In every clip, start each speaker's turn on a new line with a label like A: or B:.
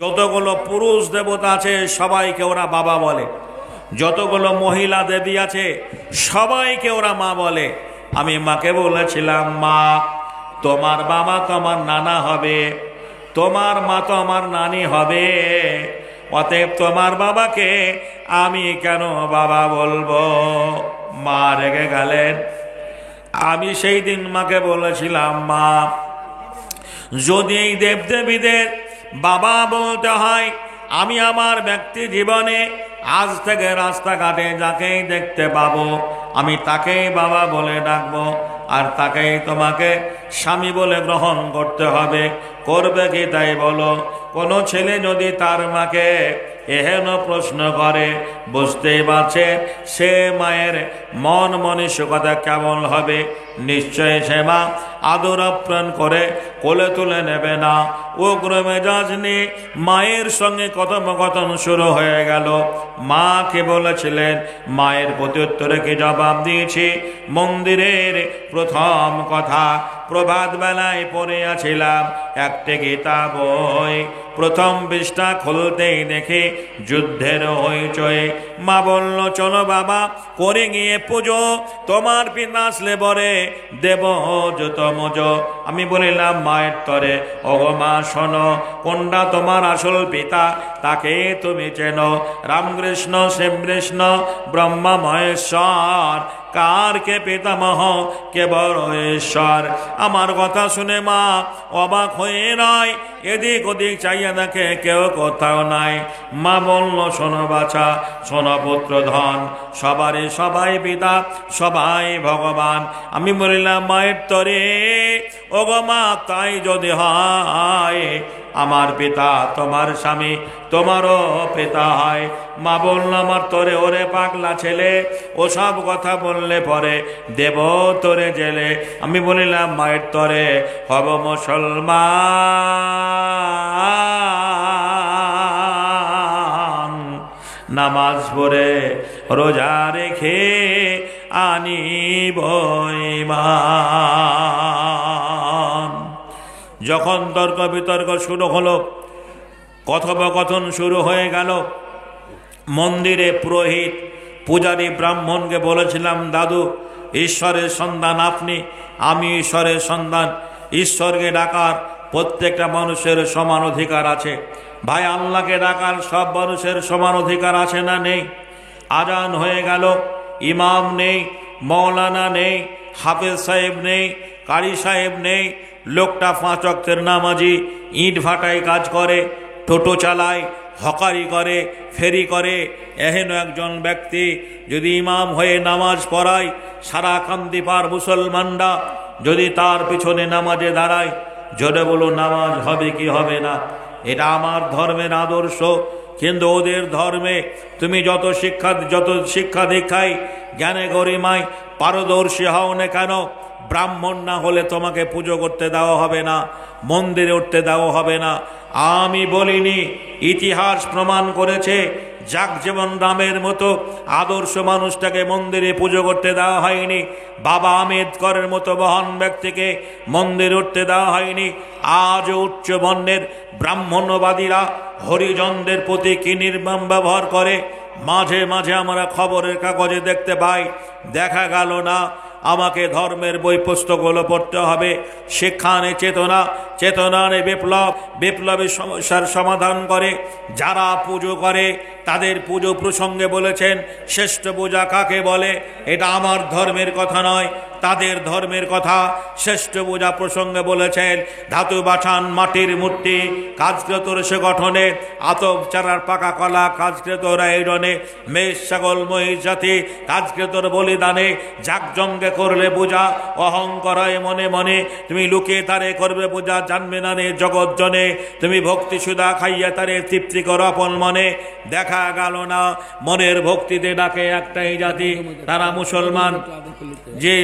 A: যতগুলো পুরুষ দেবতা আছে সবাইকে ওরা বাবা বলে, যতগুলো মহিলা দেবী আছে সবাইকে ওরা মা বলে। আমি মাকে বলেছিলাম, মা তোমার বাবা তো আমার নানা হবে, তোমার মা তো আমার নানি হবে, অতএব তোমার বাবাকে আমি কেন বাবা বলবো? মা রেগে গেলেন। আমি সেই দিন মাকে বলেছিলাম, মা যদি এই দেবদেবীদের বাবা বলতে হয়, আমি আমার ব্যক্তি জীবনে আজ থেকে রাস্তাঘাটে যাকেই দেখতে পাবো আমি তাকেই বাবা বলে ডাকবো, আর তাকেই তোমাকে স্বামী বলে গ্রহণ করতে হবে। করবে কি তাই বলো? কোনো ছেলে যদি তার মাকে এহেন প্রশ্ন করে, বুঝতেই পারছে সে মায়ের মন মানসিকতা কেমন হবে। নিশ্চয় সে মা আদর আপ্যায়ন করে কোলে তুলে নেবে না। উগ্র মেজাজ নিয়ে মায়ের সঙ্গে কথোপকথন শুরু হয়ে গেল। মা কে বলেছিলেন, মায়ের প্রত্যুত্তরে কি জবাব দিয়েছি? মন্দিরের প্রথম কথা প্রভাত বেলায় পড়িয়াছিলাম একটি গীতা বই, প্রথম পৃষ্ঠা খুলতেই দেখি যুদ্ধের হইচই। মা বলল, চলো বাবা করে গিয়ে পুজো, তোমার পিতা আসলে বরে দেব যত মজো। আমি বলিলাম মায়ের তরে, ওগো মা শোনো, কোনটা তোমার আসল পিতা তাকে তুমি চেনো? রামকৃষ্ণ, শ্রীকৃষ্ণ, ব্রহ্মা মহেশ্বর, কার কে পিতামহ কে বড় ঈশ্বর? আমার কথা শুনে মা অবাক হয়ে নয় এদিক ওদিক চাইয়া দেখে কেউ কোথাও নাই। মা বলল, শোনো বাছা, শোনো পুত্র ধন, সবারই সবাই পিতা, সবাই ভগবান। আমি বলিলাম মায়ের তরে, ওগো মা তাই যদি হয় আমার পিতা তোমার স্বামী তোমারও পিতা হয়। মা বলল, আমার তোরে ওরে পাগলা ছেলে, ওসব কথা বললে পরে দেব তোরে জেলে। আমি বলিলাম মায়ের তরে, হব মুসলমান, নামাজ পড়ে রোজা রেখে আনিব ঈমান। যখন তর্ক বিতর্ক শুরু হলো, কথোপকথন শুরু হয়ে গেল, মন্দিরে পুরোহিত পূজারী ব্রাহ্মণকে বলেছিলাম, দাদু ঈশ্বরের সন্তান আপনি, আমি ঈশ্বরের সন্তান, ঈশ্বরকে ডাকার প্রত্যেকটা মানুষের সমান অধিকার আছে। ভাই আল্লাহকে ডাকার সব মানুষের সমান অধিকার আছে না নেই? আজান হয়ে গেল, ইমাম নেই, মৌলানা নেই, হাফেজ সাহেব নেই, কারি সাহেব নেই, লোকটা 5 ওয়াক্তের নামাজি, ইট ভাটায় কাজ করে, টোটো চালায়, হকারি করে, ফেরি করে। এহেন একজন ব্যক্তি যদি ইমাম হয়ে নামাজ পড়ায়, সারা কান্দিপার মুসলমানরা যদি তার পিছনে নামাজে দাঁড়ায়, জোরে বলো নামাজ হবে কি হবে না? এটা আমার ধর্মের আদর্শ। কিন্তু ওদের ধর্মে তুমি যত শিক্ষা দীক্ষায় জ্ঞানে গরিমায় পারদর্শী হও না কেন, ব্রাহ্মণ না হলে তোমাকে পুজো করতে দেওয়া হবে না, মন্দিরে উঠতে দেওয়া হবে না। আমি বলিনি, ইতিহাস প্রমাণ করেছে। জাগজীবন রামের মতো আদর্শ মানুষটাকে মন্দিরে পুজো করতে দেওয়া হয়নি, বাবা আম্বেদকরের মতো মহান ব্যক্তিকে মন্দিরে উঠতে দেওয়া হয়নি। আজ উচ্চ বর্ণের ব্রাহ্মণ্যবাদীরা হরিজনদের প্রতি কি নির্মম ব্যবহার করে মাঝে মাঝে আমরা খবরের কাগজে দেখতে পাই। দেখা গেল না আমাকে ধর্মের বই পুস্তকগুলো পড়তে হবে। সেখানে চেতনা, চেতনার বিপ্লব, বিপ্লবী সমস্যার সমাধান করে। যারা পুজো করে তাদের পুজো প্রসঙ্গে বলেছেন শ্রেষ্ঠ পূজা কাকে বলে। এটা আমার ধর্মের কথা নয়, তাদের ধর্মের কথা। শ্রেষ্ঠ পূজা প্রসঙ্গে বলেছেন ধাতু বাছান, মাটির মূর্তি, কাজকৃত সে গঠনে, আতপ চারার পাকা কলা, কাজকৃত আয়োজনে, মেষ ছাগল মহিষ জাতি, কাজকৃতর বলিদানে, জাকজঙ্গে করলে পূজা, অহংকার হয় মনে মনে, তুমি লুকিয়ে তারে করবে পূজা, জানবে না রে জগৎ জনে, তুমি ভক্তি সুধা খাইয়া তারে তৃপ্তি কর আপন মনে। দেখা গেল না মনের ভক্তিতে ডাকে একটাই জাতি, তারা মুসলমান। যে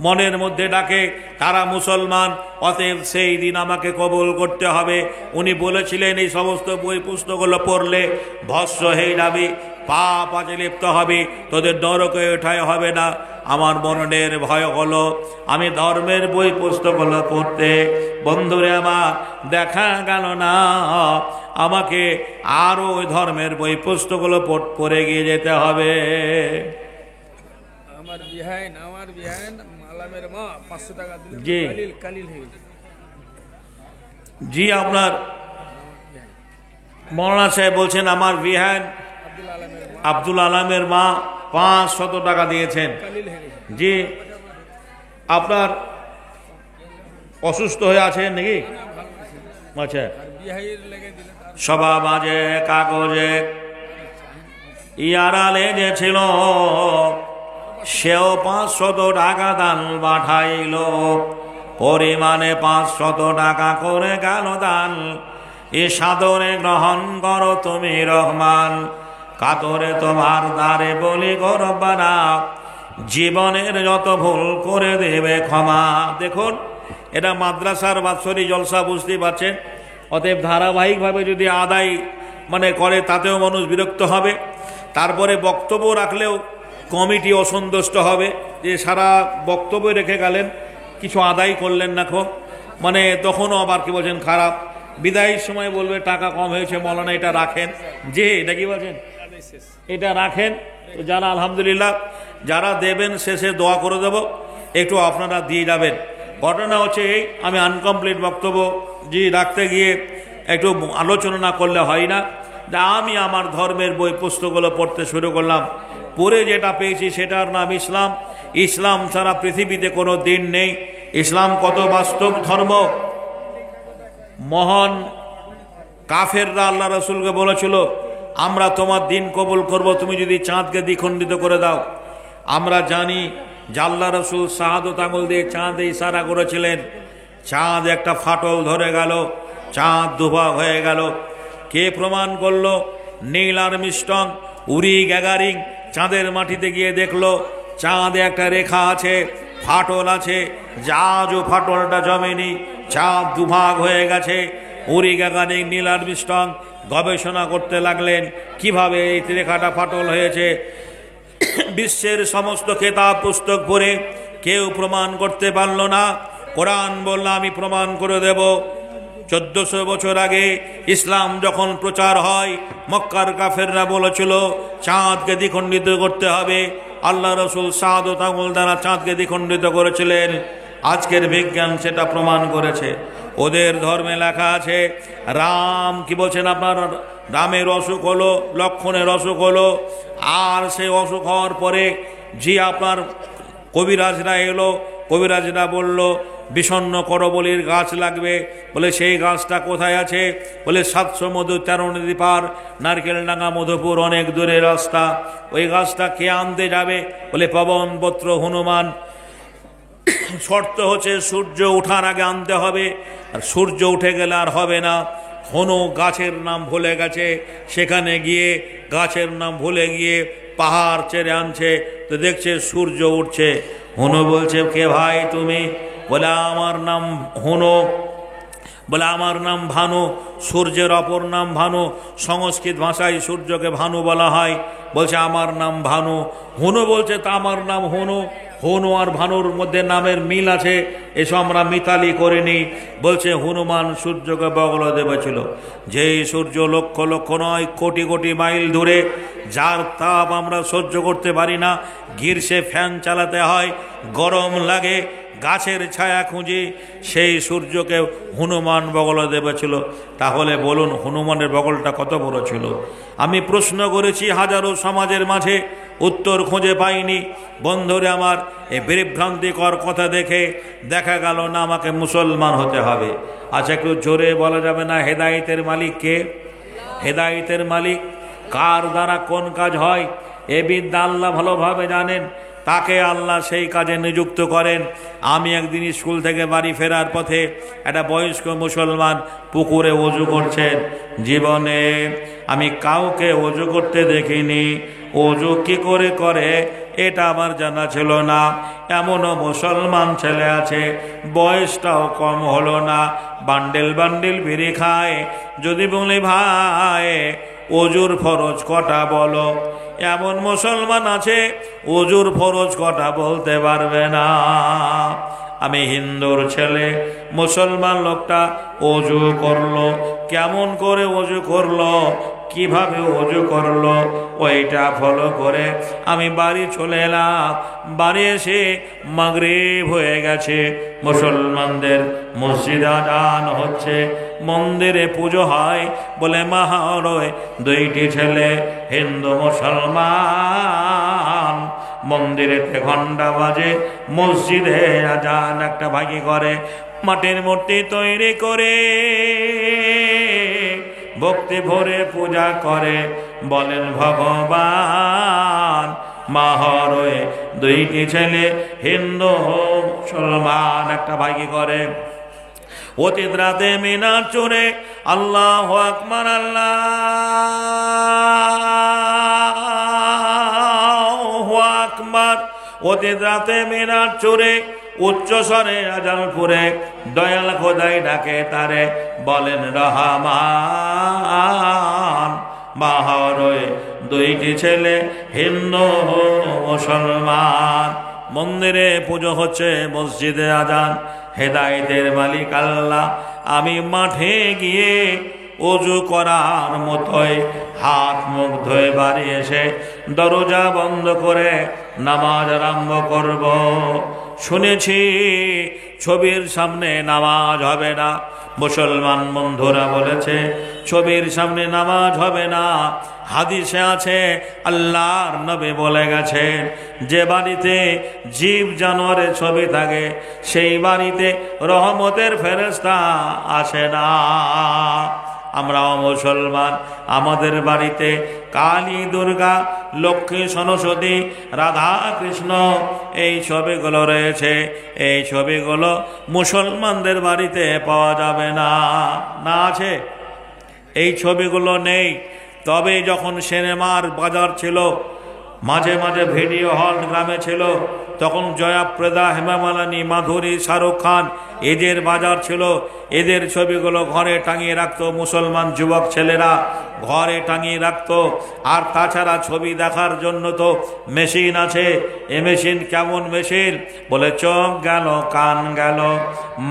A: মনের মধ্যে ডাকে তারা মুসলমান, অতএব সেই দিন আমাকে কবুল করতে হবে। উনি বলেছিলেন এই সমস্ত বই পুস্তকগুলো পড়লে ভস্ম হয়ে যাবে। পাপ আজে লিপ্ত হবে, তোদের নরকে ওঠাই হবে না। আমার মনের ভয় হলো আমি ধর্মের বই পুস্তকগুলো পড়তে, বন্ধুরে আমার দেখা গেল না আমাকে আরো ওই ধর্মের বই পুস্তকগুলো পড়ে গিয়ে যেতে হবে।
B: আমার বিহাইন মালামের মা 500 টাকা দিল,
A: জি
B: কালিল হয়ে গেছে।
A: জি আপনার মৌলানা সাহেব বলছেন আমার বিহাইন আব্দুল আলমের মা 500 টাকা দিয়েছেন। জি আপনার অসুস্থ হয়ে আছেন নাকি? আচ্ছা, সভা মাঝে কাগজে ইয়ারালে যে ছিল সেও 500 টাকা দান পাঠাইল, পরিমাণে 500 টাকা করে গেল দান। এ সাদরে গ্রহণ করো তুমি রহমান, কাতরে তোমার দ্বারে বলি গো রব্বানা, জীবনের যত ভুল করে দেবে ক্ষমা। দেখুন এটা মাদ্রাসার বাৎসরিক জলসা, বুঝতে পারছেন। অতএব ধারাবাহিকভাবে যদি আদায় করে তাতেও মানুষ বিরক্ত হবে। তারপরে বক্তব্য রাখলেও কমিটি অসন্তুষ্ট হবে যে সারা বক্তব্য রেখে গেলেন, কিছু আদায় করলেন না খো, তখনও আবার কি বলছেন খারাপ। বিদায়ের সময় বলবে টাকা কম হয়েছে মৌলানা এটা রাখেন। যে এটা কি বলছেন, এটা রাখেন। যারা আলহামদুলিল্লাহ যারা দেবেন শেষে দোয়া করে দেব, একটু আপনারা দিয়ে যাবেন। ঘটনা হচ্ছে এই, আমি আনকমপ্লিট বক্তব্য রাখতে গিয়ে একটু আলোচনা না করলে হয় না। আমি আমার ধর্মের বই পুস্তকগুলো পড়তে শুরু করলাম, পড়ে যেটা পেয়েছি সেটার নাম ইসলাম। ইসলাম ছাড়া পৃথিবীতে কোনো দিন নেই। ইসলাম কত বাস্তব ধর্ম। মহান কাফেররা আল্লাহ রসুলকে বলেছিল আমরা তোমার দিন কবুল করব তুমি যদি চাঁদকে দ্বিখণ্ডিত করে দাও। আমরা জানি যে আল্লাহ রসুল শাহাদত আঙুল দিয়ে চাঁদে ইশারা করেছিলেন, চাঁদ একটা ফাটল ধরে গেল, চাঁদ দুভাগ হয়ে গেল। কে প্রমাণ করলো? নীল আর্মস্ট্রং, উরি গ্যাগারিং চাঁদের মাটিতে গিয়ে দেখলো চাঁদে একটা রেখা আছে, ফাটল আছে, জাহাজও ফাটলটা জমেনি, চাঁদ দুভাগ হয়ে গেছে। উরি গ্যাগারিং, নীল আর্মস্ট্রং গবেষণা করতে লাগলেন কিভাবে এই রেখাটা ফাটল হয়েছে। বিশ্বের সমস্ত কেতাব পুস্তক পড়ে কেউ প্রমাণ করতে পারল না। কোরআন বলল আমি প্রমাণ করে দেব। 1400 বছর আগে ইসলাম যখন প্রচার হয়, মক্কার কাফেররা বলেছিল চাঁদকে দ্বিখণ্ডিত করতে হবে। আল্লাহ রসুল শাহাদত আঙুল দ্বারা চাঁদকে দ্বিখণ্ডিত করেছিলেন। আজকের বিজ্ঞান সেটা প্রমাণ করেছে। ওদের ধর্মে লেখা আছে রাম কি বলছেন, আপনার রামের অসুখ হলো, লক্ষণের অসুখ হলো, আর সেই অসুখ হওয়ার পরে আপনার কবিরাজরা এলো, কবিরাজরা বলল বিষণ্ণ করবলির গাছ লাগবে। বলে সেই গাছটা কোথায় আছে? বলে 700 মধু 13 নদী পার, নারকেলডাঙ্গা মধুপুর অনেক দূরের রাস্তা। ওই গাছটা কে আনতে যাবে? বলে পবনপুত্র হনুমান। শর্ত হচ্ছে সূর্য ওঠার আগে আনতে হবে, আর সূর্য উঠে গেলে আর হবে না। হনু গাছের নাম ভুলে গেছে, সেখানে গিয়ে গাছের নাম ভুলে গিয়ে পাহাড় চেড়ে আনছে, তো দেখছে সূর্য উঠছে। হনু বলছে কে ভাই তুমি? বলে আমার নাম হনু। বলে আমার নাম ভানু। সূর্যের অপর নাম ভানু, সংস্কৃত ভাষায় সূর্যকে ভানু বলা হয়। বলছে আমার নাম ভানু। হনু বলছে তা আমার নাম হনু। হনু আর ভানুর মধ্যে নামের মিল আছে, এসব আমরা মিতালি করিনি। বলছে হনুমান সূর্যকে বগল দেবেছিল, যেই সূর্য লক্ষ লক্ষ নয় কোটি কোটি মাইল দূরে, যার তাপ আমরা সহ্য করতে পারি না, গ্রীষ্মে ফ্যান চালাতে হয়, গরম লাগে, গাছের ছায়া খুঁজি, সেই সূর্যকে হনুমান বগল দেবেছিল। তাহলে বলুন হনুমানের বগলটা কত বড় ছিল? আমি প্রশ্ন করেছি হাজারো সমাজের মাঝে, উত্তর খুঁজে পাইনি। বন্ধুরে আমার, এই বিভ্রান্তিকর কথা দেখে দেখা গেল না আমাকে মুসলমান হতে হবে। আচ্ছা একটু জোরে বলা যাবে না হেদায়েতের মালিক কে? হেদায়েতের মালিক কার দ্বারা কোন কাজ হয় এ বিদ্যা আল্লাহ ভালোভাবে জানেন। তাকে আল্লাহ সেই কাজে নিযুক্ত করেন। আমি একদিন স্কুল থেকে বাড়ি ফেরার পথে একটা বয়স্ক মুসলমান পুকুরে ওযু করছেন। জীবনে আমি কাউকে ওযু করতে দেখিনি। ওযু কি করে করে এটা আমার জানা ছিল না। এমনও মুসলমান ছেলে আছে বয়সটাও কম হলো না, বান্ডেল বান্ডেল বিড়ি খায়। যদি বলি ভাই ওজুর ফরজ কটা বলো। এমন মুসলমান আছে ওজুর ফরজ কটা বলতে পারবে না। আমি হিন্দুর ছেলে, মুসলমান লোকটা অজু করলো, কেমন করে অজু করলো, কিভাবে অজু করলো, ওইটা ফলো করে আমি বাড়ি চলে এলাম। বাড়ি এসে মাগরিব হয়ে গেছে, মুসলমানদের মসজিদে আজান হচ্ছে, মন্দিরে পুজো হয় বলে মাহরয় দুইটি ছেলে হিন্দু মুসলমান মন্দিরেতে ঘন্টা বাজে, মসজিদে আজান একটা ভাগি করে, মাটির মূর্তি তৈরি করে ভক্তি ভরে পূজা করে, বলেন ভগবান। মাহরয় দুইটি ছেলে হিন্দু মুসলমান একটা ভাগি করে। অতীত রাতে মিনার চুরে আল্লাহু আকবার, আল্লাহু আকবার। অতীত রাতে মিনার চুরে উচ্চ স্বরে আজান করে দয়াল খোদাই ডাকে তারে, বলেন রহমান। মাহরয় দুইটি ছেলে হিন্দু মুসলমান মন্দিরে পুজো হচ্ছে, মসজিদে আজান, হেদায়েতের মালিক আল্লাহ। আমি মাঠে গিয়ে অজু করার মতোই হাত মুখ ধুয়ে বাড়ি এসে দরজা বন্ধ করে নামাজ আরম্ভ করব। শুনেছি ছবির সামনে নামাজ হবে না, মুসলমান বন্ধুরা বলেছে ছবির সামনে নামাজ হবে না। হাদিসে আছে, আল্লাহর নবী বলে গেছেন, যে বাড়িতে জীব জানোয়ারের ছবি থাকে সেই বাড়িতে রহমতের ফেরেশতা আসে না। আমরাও মুসলমান, আমাদের বাড়িতে কালী, দুর্গা, লক্ষ্মী, সরস্বতী, রাধা, কৃষ্ণ এই ছবিগুলো রয়েছে। এই ছবিগুলো মুসলমানদের বাড়িতে পাওয়া যাবে না। না আছে? এই ছবিগুলো নেই। তবে যখন সিনেমার বাজার ছিল, মাঝে মাঝে ভিডিও হল গ্রামে ছিল, তখন জয়াপ্রদা, হেমা মালিনী, মাধুরী, শাহরুখ খান এদের বাজার ছিল। এদের ছবিগুলো ঘরে টাঙিয়ে রাখতো মুসলমান যুবক ছেলেরা, ঘরে টাঙিয়ে রাখতো। আর তাছাড়া ছবি দেখার জন্য তো মেশিন আছে। এ মেশিন কেমন মেশিন? বলে চোখ গেল, কান গেল,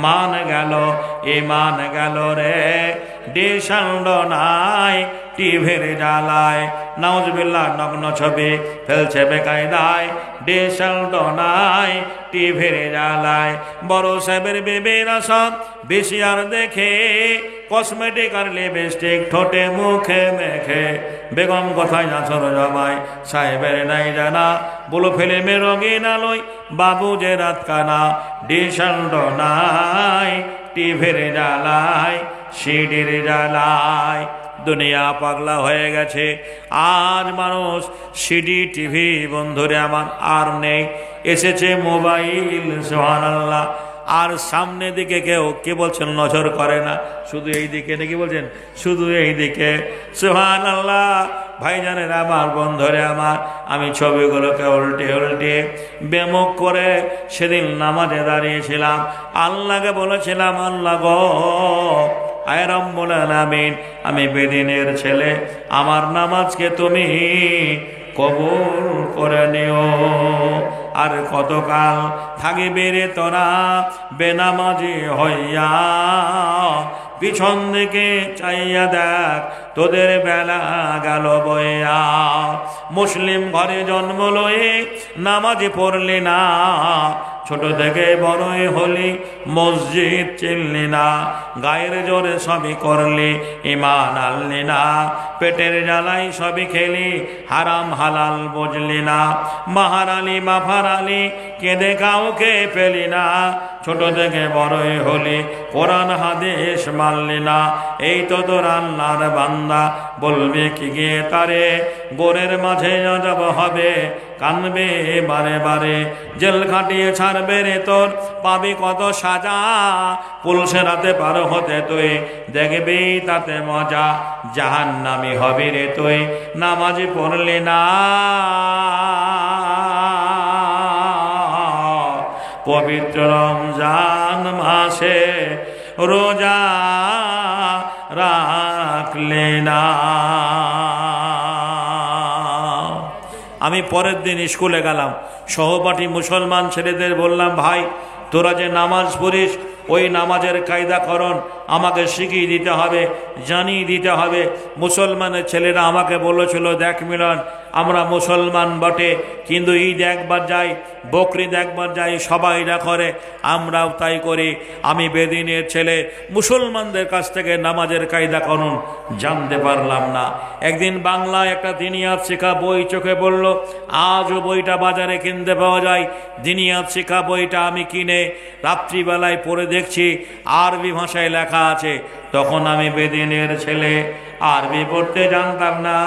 A: মান গেল, ইমান গেল রে, ডিশান্ড নাই টিভির জ্বালায়। নাউজুবিল্লাহ, নগ্ন ছবি ফেলছে বেকায়দায়, ডিশান্ড নাই টিভির জ্বালায়। বড় সাহেবের বেবেরা সব বেশিয়ার দেখে, কসমেটিক আর লিপস্টিক ঠোঁটে মুখে মেখে, বেগম কোথায় নাচর জমায় সাহেবের নাই জানা, বলো ফিল্মে রঙিন আলোয় বাবু যে রাত কানা, ডিশান্ড নাই টিভির জ্বালায়, সিডির জ্বালায়। দুনিয়া পাগলা হয়ে গেছে। আজ মানুষ সিডি, টিভি বন্ধুরে আমার আর নেই, এসেছে মোবাইল। সুবহানাল্লাহ। আর সামনে দিকে কেউ কে বলছেন নজর করে না, শুধু এই দিকে নাকি বলছেন, শুধু এই দিকে। সুবহানাল্লাহ। ভাইজানের আমার, বন্ধুরে আমার, আমি ছবিগুলোকে উল্টে উল্টে বেমুখ করে সেদিন নামাজে দাঁড়িয়েছিলাম। আল্লাহকে বলেছিলাম, আল্লাহ গো, আয় রব্বুল আলামিন, আমি বেদিনের ছেলে, আমার নামাজকে তুমি কবুল করে নিও। আর কতকাল থাকিবে রে তোরা বেনামাজি হইয়া, পিছন দিকে চাইয়া দেখ তোদের বেলা গেল বইয়া। মুসলিম ঘরে জন্ম লয়ে নামাজি পড়লি না, ছোট থেকে বড়ই হলি মসজিদ চিনলি না, গায়ের জোরে সবই করলি ইমান আনলি না, পেটের জ্বালাই সবই খেলি হারাম হালাল বুঝলি না, মাহারালি মাফারালি কেঁদে কাউকে পেলি না, ছোট থেকে বড়ই হলি কোরআন হাদিস মানলি না। এই তো তোর আল্লাহর বান্দা, বলবে কি গিয়ে তারে, গোরের মাঝে আযাব হবে, কানবে বারে বারে, জেল খাটিয়ে ছাড়বে রে তোর, পাবি কত সাজা, পুলিশের হাতে পার হতে তুই দেখবি তাতে মজা, জাহান্নামী হবি রে তুই নামাজি পড়লি না। পবিত্র রমজান মাসে রোজা রাখলে না। আমি পরের দিন স্কুলে গেলাম, সহপাঠী মুসলমান ছেলেদের বললাম, ভাই তোরা যে নামাজ পড়িস ওই নামাজের কায়দাকরণ আমাকে শিখিয়ে দিতে হবে, জানিয়ে দিতে হবে। মুসলমানের ছেলেরা আমাকে বলেছিল, দেখ মিলন, আমরা মুসলমান বটে কিন্তু ঈদ একবার যাই, বকরিদ একবার যাই, সবাইরা করে, আমরাও তাই করি। আমি বেদিনের ছেলে, মুসলমানদের কাছ থেকে নামাজের কায়দাকরণ জানতে পারলাম না। একদিন বাংলায় একটা দিনিয়াত শিক্ষা বই চোখে পড়ল, আজও বইটা বাজারে কিনতে পাওয়া যায়। দিনিয়াত শিক্ষা বইটা আমি কিনে রাত্রিবেলায় পড়ে দেখছি আরবি ভাষায় লেখা আছে। তখন আমি বেদিনের ছেলে, আরবি পড়তে জানতাম না,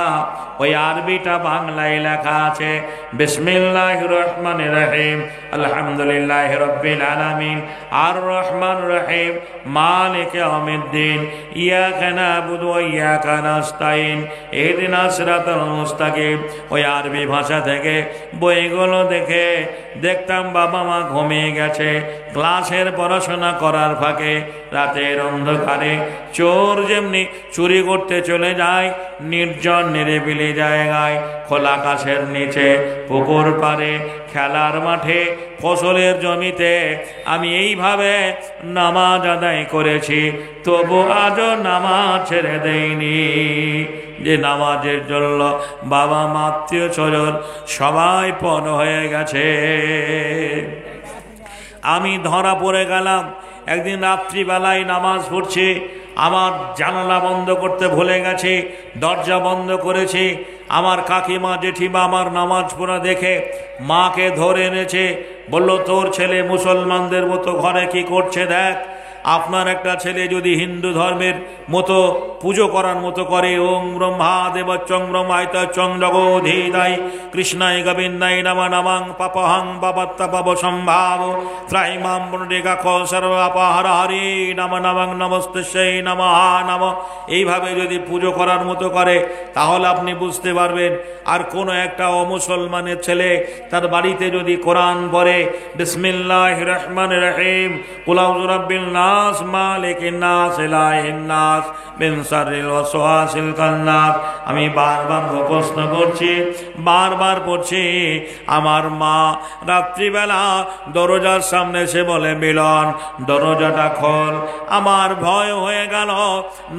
A: ওই আরবিটা বাংলায় লেখা আছে, বিসমিল্লাহির রহমানির রহিম, আলহামদুলিল্লাহি রাব্বিল আলামিন, আর রহমান রহিম, মালিকি ইয়াউমিদ্দিন, ইয়াকা না'বুদু ওয়া ইয়াকা নাস্তাইন, ইহদিনাস সিরাতাল মুস্তাকিম। ওই আরবি ভাষা থেকে বইগুলো দেখে দেখতাম বাবা মা ঘুমিয়ে গেছে, ক্লাসের পড়াশোনা করার ফাঁকে রাতের অন্ধকারে চোর যেমনি চুরি করতে চলে যায় নির্জন নিরিবিলি জায়গায়, খোলা আকাশের নিচে, পুকুর পাড়ে, খেলার মাঠে, ফসলের জমিতে, আমি এইভাবে নামাজ আদায় করেছি, তবু আজও নামাজ ছেড়ে দেইনি। যে নামাজের জন্য বাবা মা আত্মীয় স্বজন সবাই পণ হয়ে গেছে। আমি ধরা পড়ে গেলাম। একদিন রাত্রিবেলায় নামাজ পড়ছি, আমার জানালা বন্ধ করতে ভুলে গেছি, দরজা বন্ধ করেছি। আমার কাকিমা জেঠিমা আমার নামাজ পড়া দেখে মাকে ধরে এনেছে, বলল, তোর ছেলে মুসলমানদের মতো ঘরে কি করছে দেখ। আপনার একটা ছেলে যদি হিন্দু ধর্মের মতো পুজো করার মতো করে, ওম ব্রহ্মা দেবচ্চং ব্রহ্মায়ত চং জগোধীদাই কৃষ্ণায় গোবিন্দায় নমঃ নমঃ পাপহং পাপত্তাপব সম্ভাব ত্রাইমাম পুণ্ডরিকাক্ষ সর্বাপহর হরি নমঃ নমঃ নমস্তেস্যৈ নমঃ নমঃ, এইভাবে যদি পুজো করার মতো করে তাহলে আপনি বুঝতে পারবেন। আর কোনো একটা অমুসলমানের ছেলে তার বাড়িতে যদি কোরআন পড়ে, বিসমিল্লাহির রহমানির রহিম, কুল আউযু বিরাব্বিন নাস মালিকিন নাস ইলাহিন নাস মিন শাররিল ওয়াসওয়াসিল খান্নাস, আমি বারবার প্রশ্ন করছি, বারবার পড়ছি। আমার মা রাত্রিবেলা দরজার সামনে এসে বলে, মিলন দরজাটা খোল। আমার ভয় হয়ে গেল,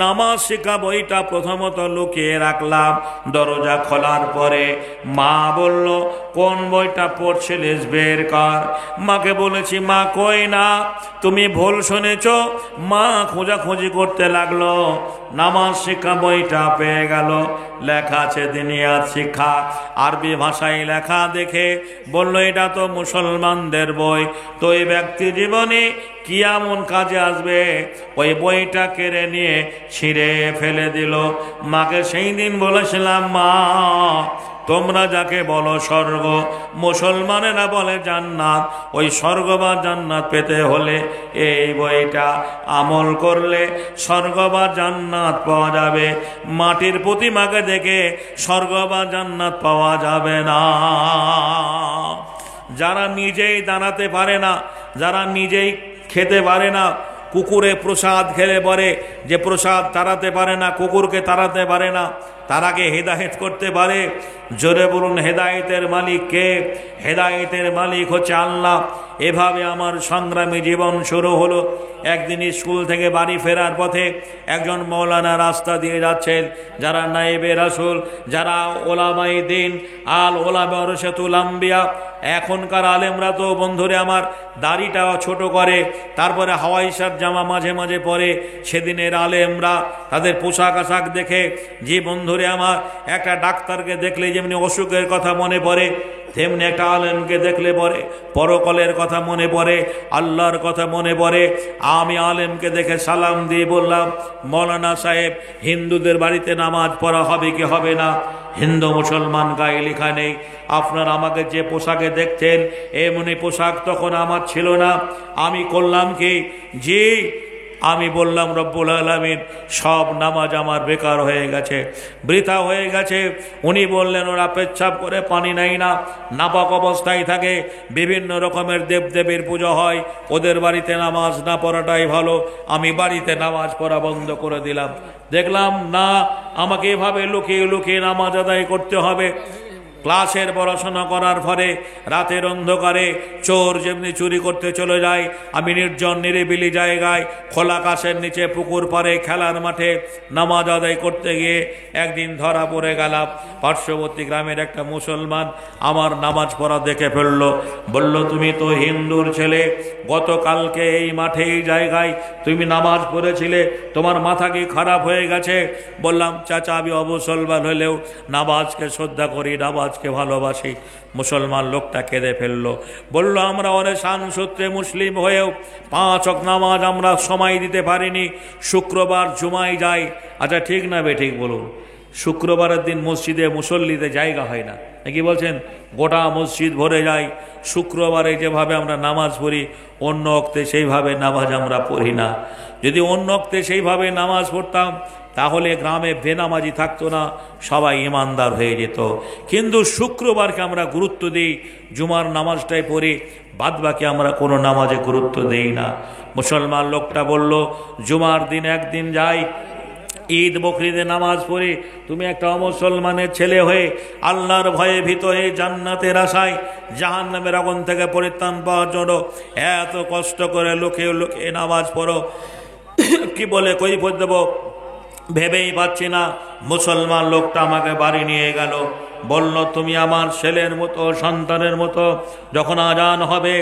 A: নামাজ শিক্ষা বইটা প্রথমত লুকিয়ে রাখলাম। দরজা খোলার পরে মা বলল, কোন বইটা পড়ছিলিস বের কর। মাকে বলেছি, মা কই না, তুমি ভুল শুনেছ। মা খোঁজাখুঁজি করতে লাগলো, নামাজ শিক্ষা বইটা পেয়ে গেল, লেখা আছে দিনিয়াত শিক্ষা, আরবি ভাষায় লেখা দেখে বলল, এটা তো মুসলমানদের বই, তো এই ব্যক্তি জীবনে কি এমন কাজে আসবে। ওই বইটা কেড়ে নিয়ে ছিঁড়ে ফেলে দিল। মাকে সেই দিন বলেছিলাম, মা তোমরা যাকে বলো স্বর্গ, মুসলমানেরা বলে জান্নাত, ওই স্বর্গ বা জান্নাত পেতে হলে এই বইটা আমল করলে স্বর্গ বা জান্নাত পাওয়া যাবে। মাটির প্রতিমাকে দেখে স্বর্গ বা জান্নাত পাওয়া যাবে না। যারা নিজেই দাঁড়াতে পারে না, যারা নিজেই খেতে পারে না, কুকুরে প্রসাদ খেলে পরে যে প্রসাদ তাড়াতে পারে না, কুকুরকে তাড়াতে পারে না, তারাকে হেদায়েত করতে পারে। জোরে বলুন, হেদায়েতের মালিক কে? হেদায়েতের মালিক হচ্ছে আল্লাহ। এভাবে আমার সংগ্রামী জীবন শুরু হলো। একদিন স্কুল থেকে বাড়ি ফেরার পথে একজন মৌলানা রাস্তা দিয়ে যাচ্ছেন, যারা নায়েবে রাসূল, যারা ওলামায়ে দ্বীন, আল ওলামা ওয়ারাসাতুল আম্বিয়া। এখনকার আলেমরা তো বন্ধুরে আমার দাড়িটাও ছোট করে, তারপরে হাওয়াই শার্ট জামা মাঝে মাঝে পরে। সেদিনের আলেমরা তাদের পোশাক আশাক দেখে, যে বন্ধুরে আমার একটা ডাক্তারকে দেখলে যেমনি অসুখের কথা মনে পড়ে, তেমনি একটা আলেমকে দেখলে পরে পরকালের কথা মনে পড়ে, আল্লাহর কথা মনে পড়ে। আমি আলেমকে দেখে সালাম দিয়ে বললাম, মৌলানা সাহেব, হিন্দুদের বাড়িতে নামাজ পড়া হবে কি হবে না? হিন্দু মুসলমান গায়ে লেখা নেই। আপনার আমাকে যে পোশাকে দেখছেন এমনি পোশাক তখন আমার ছিল না। আমি করলাম কি, জি আমি বললাম রব্বুল আলামিন সব নামাজ আমার বেকার হয়ে গেছে, বৃথা হয়ে গেছে। উনি বললেন ওরা পেচ্ছাপ করে পানি নেয় না, নাপাক অবস্থায় থাকে, বিভিন্ন রকমের দেবদেবীর পুজো হয়, ওদের বাড়িতে নামাজ না পড়াটাই ভালো। আমি বাড়িতে নামাজ পড়া বন্ধ করে দিলাম। দেখলাম না, আমাকে এভাবে লুকিয়ে লুকিয়ে নামাজ আদায় করতে হবে। ক্লাসের পড়াশোনা করার পরে রাতের অন্ধকারে চোর যেমনি চুরি করতে চলে যায়, আমি নির্জন নিরিবিলি জায়গায় খোলা আকাশের নিচে পুকুর পাড়ে খেলার মাঠে নামাজ আদায় করতে গিয়ে একদিন ধরা পড়ে গেলাম। পার্শ্ববর্তী গ্রামের একটা মুসলমান আমার নামাজ পড়া দেখে ফেলল, বলল তুমি তো হিন্দুর ছেলে, গতকালকে এই মাঠে এই জায়গায় তুমি নামাজ পড়েছিলে, তোমার মাথা কি খারাপ হয়ে গেছে? বললাম চাচা আমি অমুসলমান হলেও নামাজকে শ্রদ্ধা করি, নামাজকে ভালোবাসি। মুসলমান লোকটা কেঁদে ফেললো, বলল আমরা অনেক শান সূত্রে মুসলিম হয়েও 5 ওয়াক্ত নামাজ আমরা সময় দিতে পারিনি, শুক্রবার জুমায় যাই। আচ্ছা ঠিক না বেঠিক বলুন? শুক্রবারের দিন মসজিদে মুসল্লিতে জায়গা হয় না, নাকি বলছেন? গোটা মসজিদ ভরে যায়। শুক্রবারে যেভাবে আমরা নামাজ পড়ি অন্য ওক্তে সেইভাবে নামাজ আমরা পড়ি না। যদি অন্য ওক্তে সেইভাবে নামাজ পড়তাম তাহলে গ্রামে বেনামাজি থাকতো না, সবাই ইমানদার হয়ে যেত। কিন্তু শুক্রবারকে আমরা গুরুত্ব দিই, জুমার নামাজটাই পড়ি, বাদবাকি আমরা কোনো নামাজে গুরুত্ব দেই না। মুসলমান লোকটা বলল জুমার দিন একদিন যাই, ঈদ বকরিদে নামাজ পড়ি, তুমি একটা মুসলমানের ছেলে হয়ে আল্লাহর ভয়ে ভীত হয়ে জান্নাতের আশায় জাহান্নামের আগুন থেকে পরিত্রাণ পাওয়ার জন্য এত কষ্ট করে লুকিয়ে লুকিয়ে নামাজ পড়ো, কি বলে কৈফিয়ত দেব ভেবেই পাচ্ছি না। মুসলমান লোকটা আমাকে বাড়ি নিয়ে গেল, বলল তুমি আমার ছেলের মতো, সন্তানের মতো, যখন আজান হবে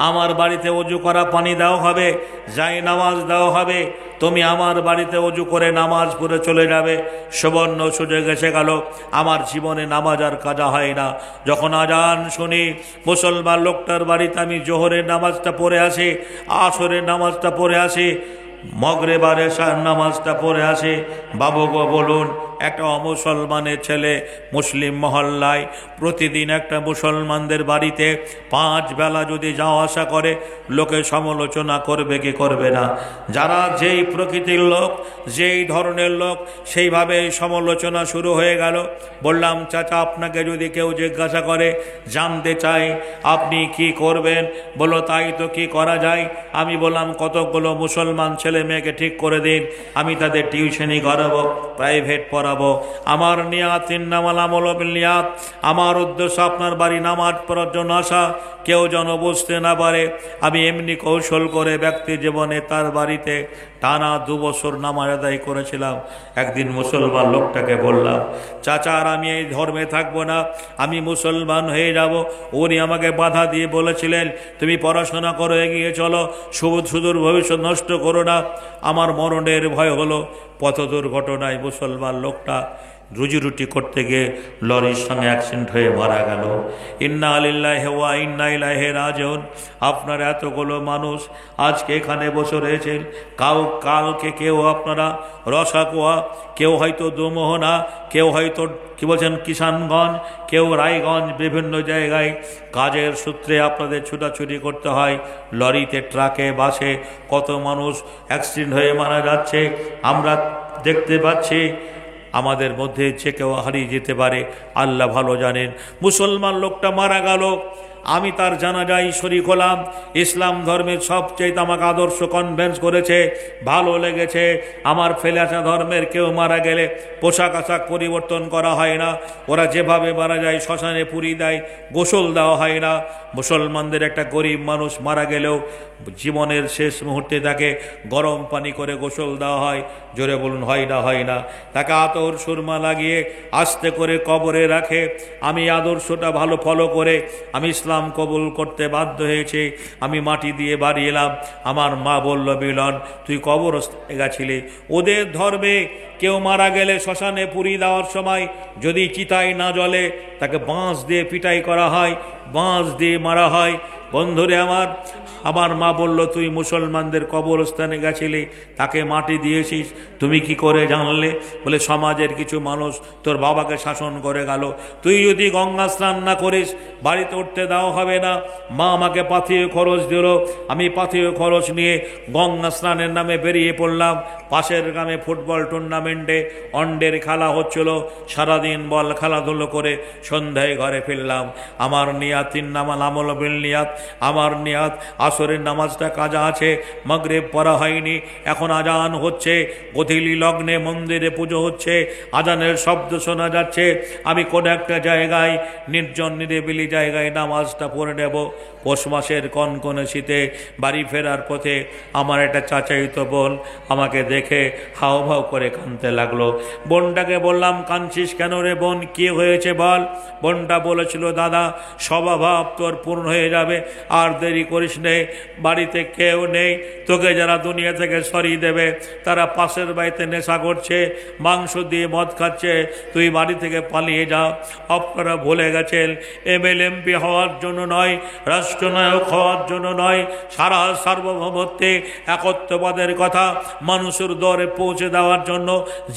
A: আমার বাড়িতে অজু করা পানি দেওয়া হবে, যাই নামাজ দেওয়া হবে, তুমি আমার বাড়িতে অজু করে নামাজ পড়ে চলে যাবে। সুবর্ণ সুযোগ এসে গেল, আমার জীবনে নামাজ আর কাজা হয় না। যখন আজান শুনি মুসলমান লোকটার বাড়িতে আমি জোহরের নামাজটা পড়ে আসি, আসরের নামাজটা পড়ে আসি, মগরিবের এশার নামাজটা পড়ে আসে। বাবু গো বলুন, একটা অমুসলমানের ছেলে মুসলিম মহল্লায় প্রতিদিন একটা মুসলমানদের বাড়িতে 5 বেলা যদি যাওয়া আসা করে, লোকে সমালোচনা করবে কি করবে না? যারা যেই প্রকৃতির লোক, যেই ধরনের লোক, সেইভাবে সমালোচনা শুরু হয়ে গেল। বললাম চাচা আপনাকে যদি কেউ জিজ্ঞাসা করে, জানতে চাই আপনি কি করবেন, বলো তাই তো কি করা যায়? আমি বললাম কতগুলো মুসলমান ছেলে মেয়েকে ঠিক করে দিন, আমি তাদের টিউশনি করাবো, প্রাইভেট পড়াবো। আমার নিয়াত ইন্নামাল আমালু বিন্নিয়াত, আমার উদ্দেশ্য আপনার বাড়ি নামাজ পড়ার জন্য আসা, কেউ যেন বুঝতে না পারে আমি এমনি কৌশল করে ব্যক্তি জীবনে তার বাড়িতে টানা 2 বছর নামাজ আদায় করেছিলাম। একদিন মুসলমান লোকটাকে বললাম চাচা আর আমি এই ধর্মে থাকবো না, আমি মুসলমান হয়ে যাব। উনি আমাকে বাধা দিয়ে বলেছিলেন তুমি পড়াশোনা করো, এগিয়ে চলো, সুদূর ভবিষ্যৎ নষ্ট করো না। আমার মরণের ভয় হলো। পথ দুর্ঘটনায় মুসলমান লোকটা রুজি রুটি করতে গিয়ে লরির সঙ্গে অ্যাক্সিডেন্ট হয়ে মারা গেল। ইন্না লিল্লাহি ওয়া ইন্না ইলাইহি রাজিউন। আপনারা এতগুলো মানুষ আজকে এখানে বসে রয়েছেন, কালকে কেউ আপনারা রসাকুয়া, কেউ হয়তো দোমোহনা, কেউ হয়তো কি বলছেন কিষানগঞ্জ, কেউ রায়গঞ্জ, বিভিন্ন জায়গায় কাজের সূত্রে আপনাদের ছুটাছুটি করতে হয়। লরিতে, ট্রাকে, বাসে কত মানুষ অ্যাক্সিডেন্ট হয়ে মারা যাচ্ছে আমরা দেখতে পাচ্ছি। আমাদের মধ্যে যে কেউ হারিয়ে যেতে পারে, আল্লাহ ভালো জানেন। মুসলমান লোকটা মারা গেল, আমি তার জানাজায় শরীক হলাম। ইসলাম ধর্মের সবচেয়ে আমাকে আদর্শ কনভিন্স করেছে, ভালো লেগেছে। আমার ফেলে আসা ধর্মের কেউ মারা গেলে পোশাক আশাক পরিবর্তন করা হয় না, ওরা যেভাবে মারা যায় শ্মশানে পুরি দেয়, গোসল দেওয়া হয় না। মুসলমানদের একটা গরিব মানুষ মারা গেলেও জীবনের শেষ মুহূর্তে তাকে গরম পানি করে গোসল দেওয়া হয়। জোরে বলুন হয় না? হয় না? তাকে আতর সুরমা লাগিয়ে আস্তে করে কবরে রাখে। আমি আদর্শটা ভালো ফলো করে আমি ইসলাম কবুল করতে বাধ্য হয়েছে। আমি মাটি দিয়ে বাড়ি এলাম। আমার মা বলল মিলন তুই কবরস্থানে গেছিলি। ওদের ধর্মে কেউ মারা গেলে শ্মশানে পুরি দেওয়ার সময় যদি চিতায় না জ্বলে তাকে বাঁশ দিয়ে পিটাই করা হয়, বাঁশ দিয়ে মারা হয়। বন্ধুরে আমার মা বলল, তুই মুসলমানদের কবরস্থানে গেছিলি, তাকে মাটি দিয়েছিস, তুমি কি করে জানলে? বলে, সমাজের কিছু মানুষ তোর বাবাকে শাসন করে গেল, তুই যদি গঙ্গা স্নান না করিস বাড়িতে উঠতে দেওয়া হবে না। মা আমাকে পাথিয়ে খরচ দিল, আমি পাথিয়ে খরচ নিয়ে গঙ্গা স্নানের নামে বেরিয়ে পড়লাম। পাশের গ্রামে ফুটবল টুর্নামেন্টে অন্ডের খেলা হচ্ছিল, সারাদিন বল খেলাধুলো করে সন্ধ্যায় ঘরে ফিরলাম। আমার নিয়াত আমল বিল নিয়াত, আমার নিয়াত আসরের নামাজটা কাজা আছে, মাগরিব পড়া হয়নি, এখন আজান হচ্ছে, গধূলি লগ্নে মন্দিরে পুজো হচ্ছে, আজানের শব্দ শোনা যাচ্ছে, আমি কোন একটা জায়গায় নির্জন নিরিবিলি জায়গায় নামাজটা পড়ে নেব। পৌষ মাসের কনকনে শীতে বাড়ি ফেরার পথে আমার একটা চাচাইতো বোন আমাকে দেখে হাও ভাও করে কাঁদতে লাগলো। বোনটাকে বললাম, কাঁদছিস কেন রে বোন, কি হয়েছে বল? বোনটা বলেছিল, দাদা স্বভাব তোর পূর্ণ হয়ে যাবে, আর দেরি করিস নে, বাড়িতে কেউ নেই, তোকে যারা দুনিয়া থেকে সরিয়ে দেবে তারা পাশের বাড়িতে নেশা করছে, মাংস দিয়ে মদ খাচ্ছে, তুই বাড়ি থেকে পালিয়ে যা। আপনারা ভুলে গেছেন MLMP হওয়ার জন্য নয়, রাষ্ট্রনায়ক হওয়ার জন্য নয়, সারা সার্বভৌমত্বে একত্ববাদের কথা মানুষের দরে পৌঁছে দেওয়ার জন্য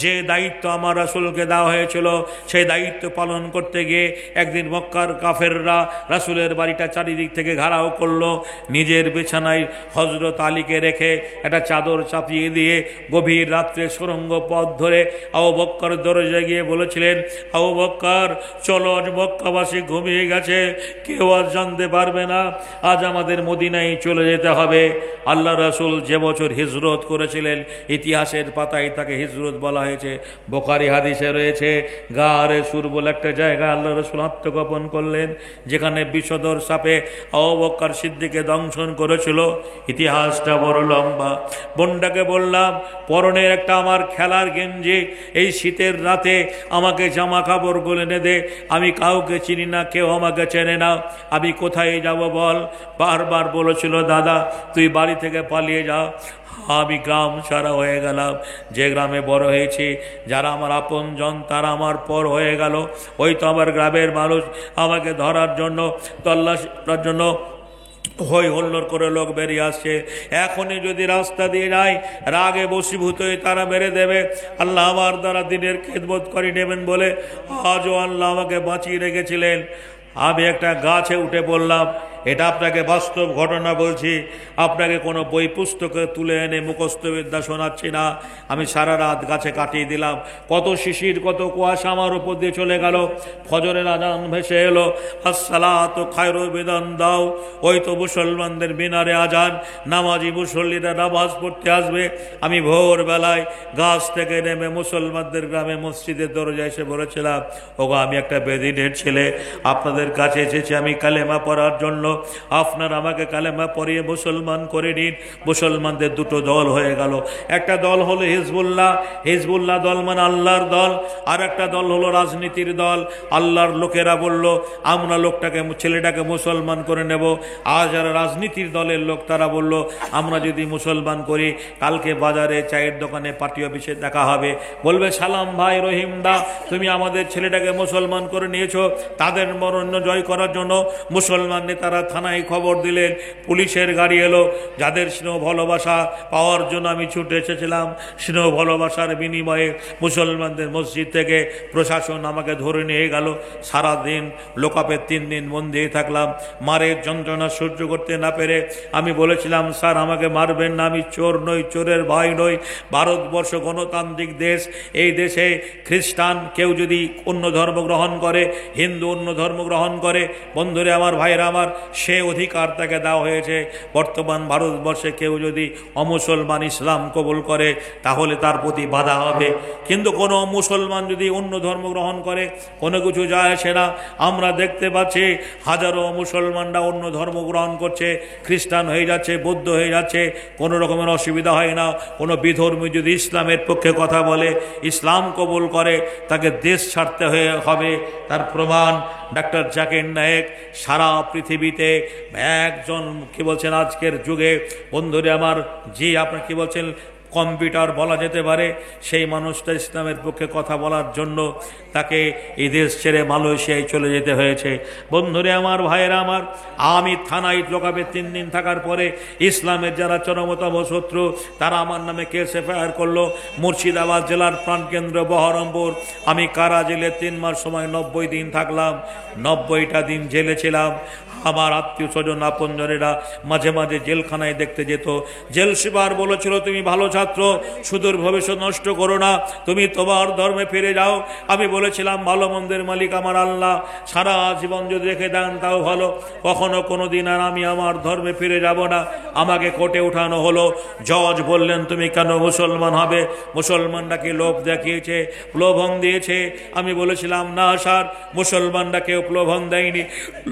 A: যে দায়িত্ব আমার রাসূলকে দেওয়া হয়েছিল, সেই দায়িত্ব পালন করতে গিয়ে একদিন মক্কার কাফেররা রাসূলের বাড়িটা চারিদিক থেকে ঘেরাও করলো। নিজের বিছানায় হযরত আলীকে রেখে একটা চাদর চাপিয়ে দিয়ে গভীর রাত্রে সুড়ঙ্গ পথ ধরে আবু বকর দরজায় গিয়ে বলেছিলেন, আবু বকর চলো, আজ মক্কাবাসী ঘুমিয়ে গেছে, কেউ আজ জানতে পারবে না, আজ আমাদের মদিনায় চলে যেতে হবে। আল্লাহ রাসূল যে বছর হিজরত করেছিলেন, ইতিহাসের পাতায় তাকে হিজরত বলা হয়েছে। বুখারী হাদিসে রয়েছে, গারে সুর বলে একটা জায়গা আল্লাহ রাসূল আত্মগোপন করলেন, যেখানে বিষধর সাপে আবু বকর সিদ্দিককে দংশন করেছিল। ইতিহাসটা বড় লম্বা। বোনটাকে বললাম, পরনের একটা আমার খেলার গেঞ্জি, এই শীতের রাতে আমাকে জামা কাপড় গুলো এনে দে, আমি কাউকে চিনি না, কেউ আমাকে চেনে না, আমি কোথায় যাব বল? বারবার বলেছিল, দাদা তুই বাড়ি থেকে পালিয়ে যা। আমি গ্রাম ছাড়া হয়ে গেলাম, যে গ্রামে বড় হয়েছি, যারা আমার আপনজন তারা আমার পর হয়ে গেল। ওই তো আমার গ্রামের মানুষ আমাকে ধরার জন্য, তল্লাশি করার জন্য হই হল্লোর করে লোক বেরিয়ে আসছে। এখনই যদি রাস্তা দিয়ে যায়, রাগে বশীভূত হয়ে তারা মেরে দেবে। আল্লাহ আমার দ্বারা দিনের খেদমত করে নেবেন বলে আজও আল্লাহ আমাকে বাঁচিয়ে রেখেছিলেন। আমি একটা গাছে উঠে পড়লাম, এটা আপনাকে বাস্তব ঘটনা বলছি, আপনাকে কোনো বই পুস্তকে তুলে এনে মুখস্থবিদ্যা শোনাচ্ছি না। আমি সারা রাত গাছে কাটিয়ে দিলাম, কত শিশির কত কুয়াশা আমার উপর দিয়ে চলে গেল। ফজরের আজান ভেসে এলো, আসসালাতু খায়রু বিদান দাও। ওই তো মুসলমানদের মিনারে আজান, নামাজি মুসল্লিরা নামাজ পড়তে আসবে। আমি ভোরবেলায় গাছ থেকে নেমে মুসলমানদের গ্রামে মসজিদের দরজায় এসে বলেছিলাম, ওগো আমি একটা বেদিনের ছেলে, আপনাদের কাছে এসেছি আমি কালেমা পড়ার জন্য, আপনার আমাকে কালেমা পড়িয়ে মুসলমান করে নিন। মুসলমানদের দুটো দল হয়ে গেল, একটা দল হলো হিজবুল্লাহ, হিজবুল্লাহ দল মানে আল্লাহর দল, আর একটা দল হলো রাজনীতির দল। আল্লাহর লোকেরা বলল, আমরা লোকটাকে ছেলেটাকে মুসলমান করে নেব। আর যারা রাজনীতির দলের লোক তারা বলল, আমরা যদি মুসলমান করি কালকে বাজারে চায়ের দোকানে পার্টি অফিসে দেখা হবে, বলবে সালাম ভাই রহিম দা, তুমি আমাদের ছেলেটাকে মুসলমান করে নিয়েছো। তাদের মরণ্য জয় করার জন্য মুসলমান নেতারা থানায় খবর দিলেন, পুলিশের গাড়ি এলো। যাদের স্নেহ ভালোবাসা পাওয়ার জন্য আমি ছুটে এসেছিলাম, স্নেহ ভালোবাসার বিনিময়ে মুসলমানদের মসজিদ থেকে প্রশাসন আমাকে ধরে নিয়ে গেল। সারাদিন লোকাপের 3 দিন বন্দি থাকলাম, মারের যন্ত্রণা সহ্য করতে না পেরে আমি বলেছিলাম, স্যার আমাকে মারবেন না, আমি চোর নই, চোরের ভাই নই। ভারতবর্ষ গণতান্ত্রিক দেশ, এই দেশে খ্রিস্টান কেউ যদি অন্য ধর্ম গ্রহণ করে, হিন্দু অন্য ধর্ম গ্রহণ করে, বন্ধুরে আমার ভাইরা আমার, সে অধিকার তাকে দেওয়া হয়েছে। বর্তমান ভারতবর্ষে কেউ যদি অমুসলমান ইসলাম কবুল করে তাহলে তার প্রতি বাধা হবে, কিন্তু কোনো মুসলমান যদি অন্য ধর্ম গ্রহণ করে কোনো কিছু যায় আসে না। আমরা দেখতে পাচ্ছি হাজারো মুসলমানরা অন্য ধর্ম গ্রহণ করছে, খ্রিস্টান হয়ে যাচ্ছে, বৌদ্ধ হয়ে যাচ্ছে, কোনো রকমের অসুবিধা হয় না। কোনো বিধর্মী যদি ইসলামের পক্ষে কথা বলে, ইসলাম কবুল করে, তাকে দেশ ছাড়তে হবে। তার প্রমাণ ডাক্তার জাকির নায়েক সারা পৃথিবীতে একজন, কি বলছেন আজকের যুগে, বন্ধুরে আমার, জি আপনার কি বলছেন, কম্পিউটার বলা যেতে পারে, সেই মানুষটা ইসলামের পক্ষে কথা বলার জন্য তাকে এই দেশ ছেড়ে মালয়েশিয়ায় চলে যেতে হয়েছে। বন্ধুরে আমার, ভাইয়েরা আমার, আমি থানায় লোকাবে 3 দিন থাকার পরে ইসলামের যারা চরমতম শত্রু তারা আমার নামে কেস এফআইআর করলো। মুর্শিদাবাদ জেলার প্রাণকেন্দ্র বহরমপুর, আমি কারা জেলে 3 মাস সময় 90 দিন থাকলাম। 90টা দিন জেলে ছিলাম। আমার আত্মীয় স্বজন আপনজনেরা মাঝে মাঝে জেলখানায় দেখতে যেত। জেল সুপার বলেছিল, তুমি ভালো ছাত্র, সুদূর ভবিষ্যৎ নষ্ট করো না, তুমি তোমার ধর্মে ফিরে যাও। আমি বলেছিলাম, ভালো মন্দের মালিক আমার আল্লাহ, সারা জীবন যদি রেখে দেন তাও ভালো, কখনো কোনো দিন আর আমি আমার ধর্মে ফিরে যাব না। আমাকে কোর্টে উঠানো হলো। জজ বললেন, তুমি কেন মুসলমান হবে? মুসলমানরা কি লোভ দেখিয়েছে, প্রলোভন দিয়েছে? আমি বলেছিলাম, না স্যার, মুসলমানরা কেউ প্রলোভন দেয়নি,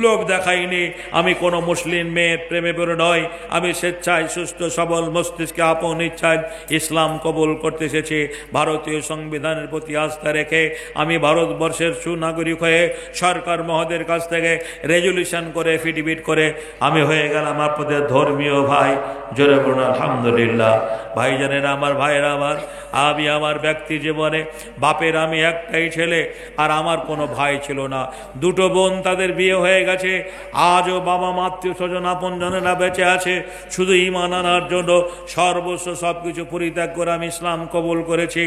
A: লোভ দেখায়নি। আমি কোনো মুসলিম মেয়ের প্রেমে পড়ে নয়, আমি স্বেচ্ছায় সুস্থ সবল মস্তিষ্কে আপন ইচ্ছায় ইসলাম কবুল করতে এসেছি। ভারতীয় সংবিধানের প্রতি আস্থা রেখে আমি ভারতবর্ষের সুনাগরিক হয়ে সরকার মহোদয়ের কাছ থেকে রেজলিউশন করে এফিডেভিট করে আমি হয়ে গেলাম আপনাদের ধর্মীয় ভাই। জোরে বলুন আলহামদুলিল্লাহ। ভাইজানেরা আমার, ভাইয়েরা আমার, আমি আমার ব্যক্তি জীবনে বাপের আমি একটাই ছেলে, আর আমার কোনো ভাই ছিল না। 2টো বোন, তাদের বিয়ে হয়ে গেছে। আজও বাবা মা আত্মীয় স্বজন আপন জনেরা বেঁচে আছে। শুধু ঈমান আনার জন্য সর্বস্ব সব কিছু পরিত্যাগ করে আমি ইসলাম কবুল করেছি।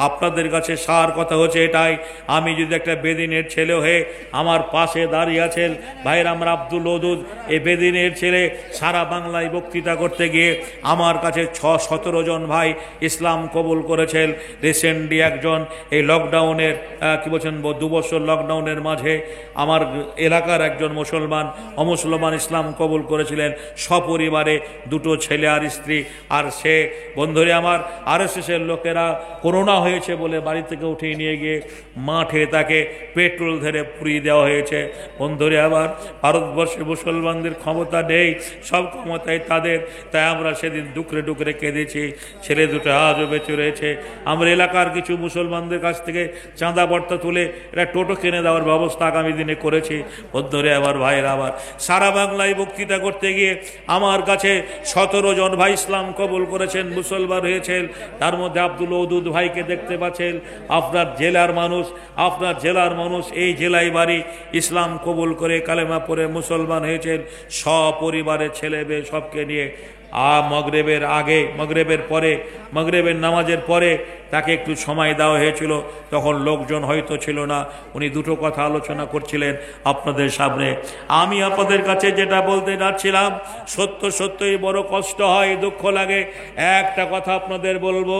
A: আপনাদের কাছে সার কথা হচ্ছে এটাই, আমি যদি একটা বেদিনের ছেলে হয়ে আমার পাশে দাঁড়িয়ে আছেন ভাইয়ের আমার আব্দুল ওদুদ, এই বেদিনের ছেলে সারা বাংলায় বক্তৃতা করতে গিয়ে আমার কাছে 17 জন ভাই ইসলাম কবুল করেছেন। রিসেন্টলি একজন এই লকডাউনের কি বলছেন 2 বছর লকডাউনের মাঝে আমার এলাকার একজন মুসলমান অমুসলমান ইসলাম কবুল করেছিলেন, সপরিবারে 2টো ছেলে আর স্ত্রী। আর সে বন্ধুরে আমার, আরএসএসের লোকেরা করোনা হয়েছে বলে বাড়ি থেকে উঠিয়ে নিয়ে গিয়ে মাঠে তাকে পেট্রোল ধরে পুড়িয়ে দেওয়া হয়েছে। বন্ধুরে আবার, ভারতবর্ষে মুসলমানদের ক্ষমতা নেই, সব ক্ষমতাই তাদের। তাই আমরা সেদিন ডুকরে ডুকরে কেঁদেছি। ছেলে 2টো আজও বেঁচে রয়েছে। আমরা এলাকার কিছু মুসলমানদের কাছ থেকে চাঁদা বর্তা তুলে এটা টোটো কিনে দেওয়ার ব্যবস্থা আগামী দিনে করেছি। বন্ধুরে আবার, ভাইয়েরা আবার, সারা বাংলায় বক্তৃতা করতে গিয়ে আমার কাছে 17 জন ভাই ইসলাম কবুল করেছেন, মুসলমান হয়েছেন। তার মধ্যে আব্দুল ওদুদ ভাইকে দেখতে পাচ্ছেন। আপনার জেলার মানুষ, এই জেলায় বাড়ি, ইসলাম কবুল করে কালেমা পড়ে মুসলমান হয়েছেন, সপরিবারে ছেলে মেয়ে সবকে নিয়ে। মগরিবের আগে, মগরিবের নামাজের পরে তাকে একটু সময় দেওয়া হয়েছিল, তখন লোকজন হয়তো ছিল না। উনি 2টো কথা আলোচনা করছিলেন আপনাদের সামনে। আমি আপনাদের কাছে যেটা বলতে যাচ্ছিলাম, সত্যই বড় কষ্ট হয়, দুঃখ লাগে। একটা কথা আপনাদের বলবো,